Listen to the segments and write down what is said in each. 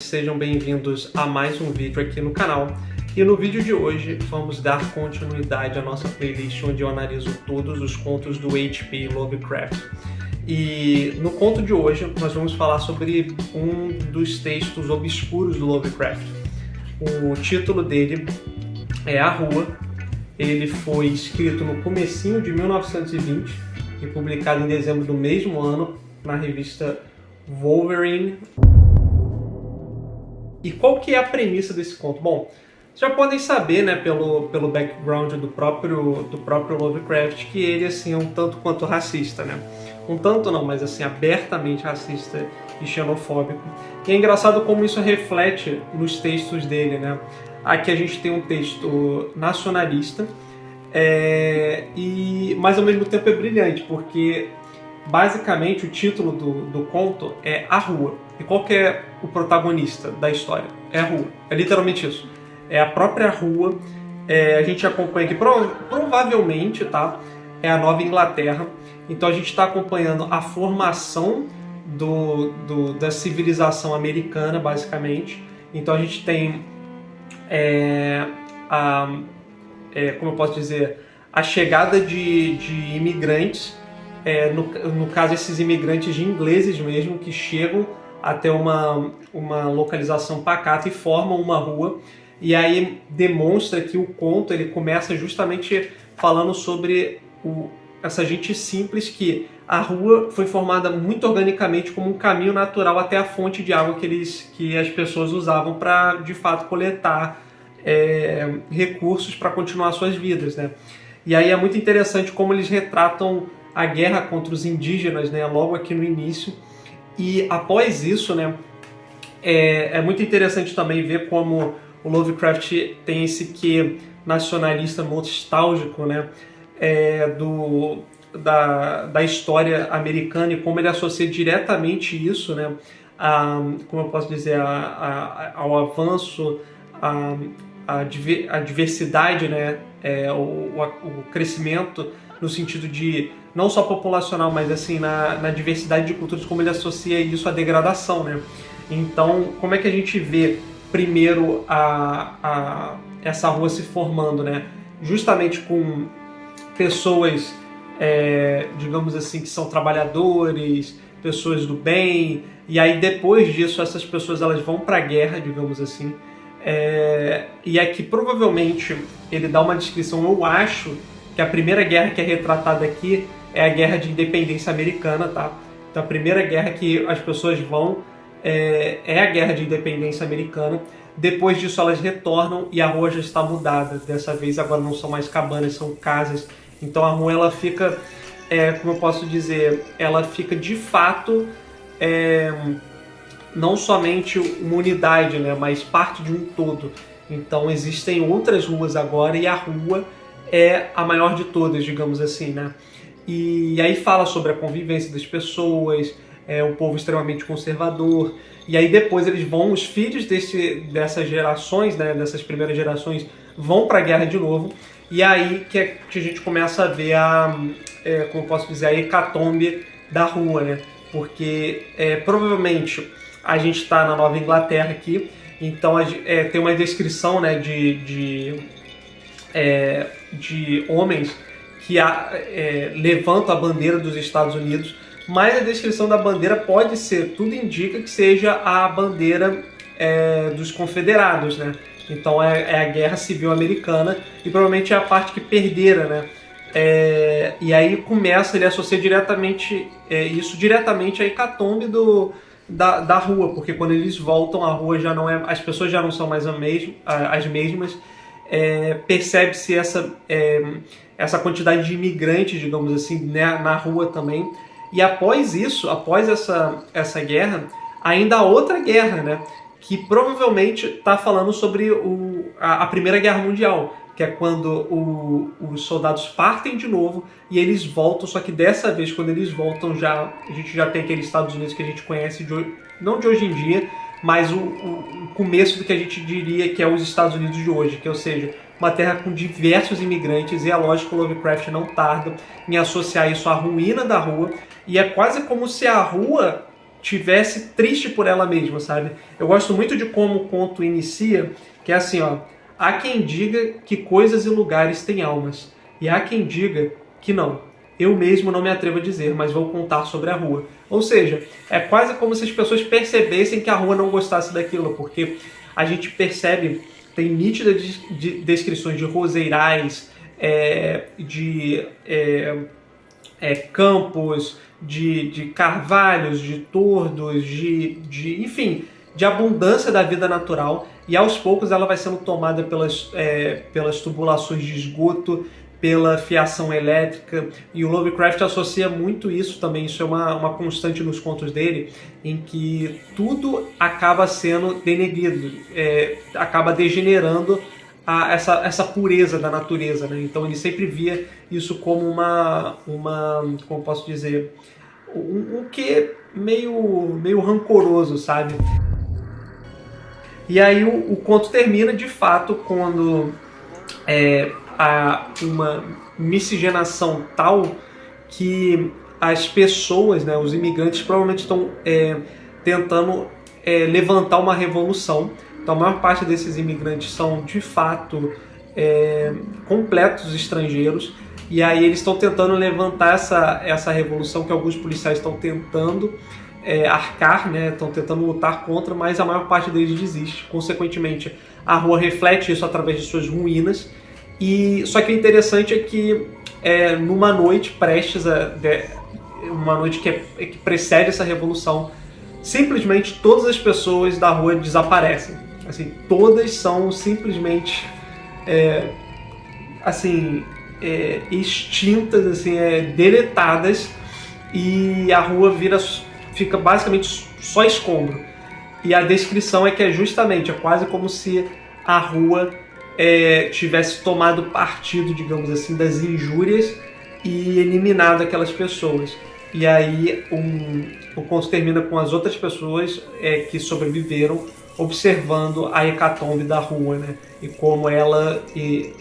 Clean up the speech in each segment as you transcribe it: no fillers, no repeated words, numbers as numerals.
Sejam bem-vindos a mais um vídeo aqui no canal. E no vídeo de hoje vamos dar continuidade à nossa playlist onde eu analiso todos os contos do H.P. Lovecraft. E no conto de hoje nós vamos falar sobre um dos textos obscuros do Lovecraft. O título dele é A Rua. Ele foi escrito no comecinho de 1920 e publicado em dezembro do mesmo ano na revista Wolverine. E qual que é a premissa desse conto? Bom, vocês já podem saber, né, pelo background do próprio Lovecraft, que ele assim, é um tanto quanto racista, né? Um tanto não, mas assim, abertamente racista e xenofóbico. E é engraçado como isso reflete nos textos dele, né? Aqui a gente tem um texto nacionalista, mas ao mesmo tempo é brilhante, porque basicamente o título do conto é A Rua. E qual que é o protagonista da história? É a rua. É literalmente isso. É a própria rua. A gente acompanha aqui, provavelmente, tá? É a Nova Inglaterra. Então a gente está acompanhando a formação da civilização americana, basicamente. Então a gente tem, como eu posso dizer, a chegada de imigrantes. No caso, esses imigrantes de ingleses mesmo, que chegam até uma localização pacata e formam uma rua. E aí demonstra que o conto ele começa justamente falando sobre essa gente simples, que a rua foi formada muito organicamente como um caminho natural até a fonte de água que as pessoas usavam para, de fato, coletar recursos para continuar suas vidas, né? E aí é muito interessante como eles retratam a guerra contra os indígenas, né, logo aqui no início. E após isso, né, é muito interessante também ver como o Lovecraft tem esse quê nacionalista nostálgico, né, da história americana, e como ele associa diretamente isso, né, como eu posso dizer, ao avanço, a diversidade, né, o crescimento no sentido de não só populacional, mas assim na diversidade de culturas, como ele associa isso à degradação, né? Então, como é que a gente vê primeiro essa rua se formando, né? Justamente com pessoas, digamos assim, que são trabalhadores, pessoas do bem, e aí depois disso essas pessoas elas vão para a guerra, digamos assim. E aqui provavelmente ele dá uma descrição, eu acho que a primeira guerra que é retratada aqui é a Guerra de Independência Americana, tá? Então a primeira guerra que as pessoas vão é a Guerra de Independência Americana. Depois disso elas retornam e a rua já está mudada. Dessa vez agora não são mais cabanas, são casas. Então a rua ela fica, como eu posso dizer, ela fica de fato não somente uma unidade, né, mas parte de um todo. Então existem outras ruas agora e a rua é a maior de todas, digamos assim, né? E aí fala sobre a convivência das pessoas, um povo extremamente conservador. E aí depois os filhos dessas gerações, né, dessas primeiras gerações, vão para a guerra de novo. E aí que a gente começa a ver como eu posso dizer, a hecatombe da rua, né? Porque provavelmente a gente está na Nova Inglaterra aqui, então tem uma descrição, né, de homens que levantam a bandeira dos Estados Unidos, mas a descrição da bandeira pode ser, tudo indica que seja a bandeira dos confederados, né? Então é a Guerra Civil Americana e provavelmente é a parte que perderam, né? E aí ele associa isso diretamente à hecatombe da rua, porque quando eles voltam a rua já não é, as pessoas já não são mais as mesmas. Percebe-se essa quantidade de imigrantes, digamos assim, né, na rua também. E após isso, após essa guerra, ainda há outra guerra, né, que provavelmente está falando sobre a Primeira Guerra Mundial, que é quando os soldados partem de novo e eles voltam, só que dessa vez, quando eles voltam, a gente já tem aqueles Estados Unidos que a gente conhece, não de hoje em dia, mas o começo do que a gente diria que é os Estados Unidos de hoje, que ou seja, uma terra com diversos imigrantes, e é lógico que o Lovecraft não tarda em associar isso à ruína da rua, e é quase como se a rua tivesse triste por ela mesma, sabe? Eu gosto muito de como o conto inicia, que é assim, ó: há quem diga que coisas e lugares têm almas, e há quem diga que não. Eu mesmo não me atrevo a dizer, mas vou contar sobre a rua. Ou seja, é quase como se as pessoas percebessem que a rua não gostasse daquilo, porque a gente percebe, tem nítidas descrições de roseirais, campos, de carvalhos, de tordos, enfim, de abundância da vida natural, e aos poucos ela vai sendo tomada pelas tubulações de esgoto, pela fiação elétrica, e o Lovecraft associa muito isso também. Isso é uma constante nos contos dele, em que tudo acaba sendo denegrido, acaba degenerando essa pureza da natureza, né? Então ele sempre via isso como como posso dizer, um quê meio rancoroso, sabe? E aí o conto termina de fato quando há uma miscigenação tal que as pessoas, né, os imigrantes, provavelmente estão tentando levantar uma revolução. Então a maior parte desses imigrantes são de fato completos estrangeiros, e aí eles estão tentando levantar essa revolução que alguns policiais estão tentando arcar, né, estão tentando lutar contra, mas a maior parte deles desiste. Consequentemente, a rua reflete isso através de suas ruínas. E só que o interessante é que numa noite uma noite que precede essa revolução, simplesmente todas as pessoas da rua desaparecem. Assim, todas são simplesmente extintas, assim, deletadas, e a rua fica basicamente só escombro. E a descrição é que é quase como se a rua tivesse tomado partido, digamos assim, das injúrias e eliminado aquelas pessoas. E aí o conto termina com as outras pessoas que sobreviveram observando a hecatombe da rua, né? E como ela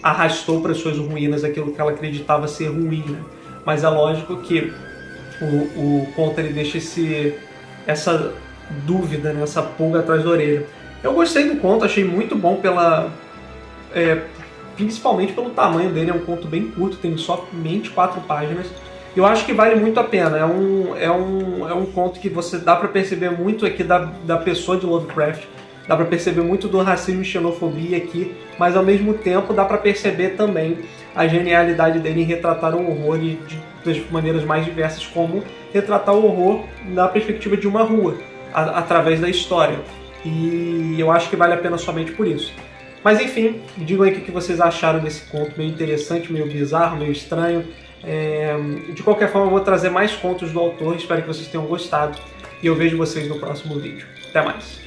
arrastou para as suas ruínas aquilo que ela acreditava ser ruim, né? Mas é lógico que o conto ele deixa essa dúvida, né? Essa pulga atrás da orelha. Eu gostei do conto, achei muito bom principalmente pelo tamanho dele. É um conto bem curto, tem somente 4 páginas. Eu acho que vale muito a pena. É um conto que você dá para perceber muito aqui da pessoa de Lovecraft. Dá para perceber muito do racismo e xenofobia aqui, mas ao mesmo tempo dá para perceber também a genialidade dele em retratar o horror das maneiras mais diversas, como retratar o horror na perspectiva de uma rua, através da história. E eu acho que vale a pena somente por isso. Mas enfim, digam aí o que vocês acharam desse conto, meio interessante, meio bizarro, meio estranho. De qualquer forma, eu vou trazer mais contos do autor, espero que vocês tenham gostado, e eu vejo vocês no próximo vídeo. Até mais!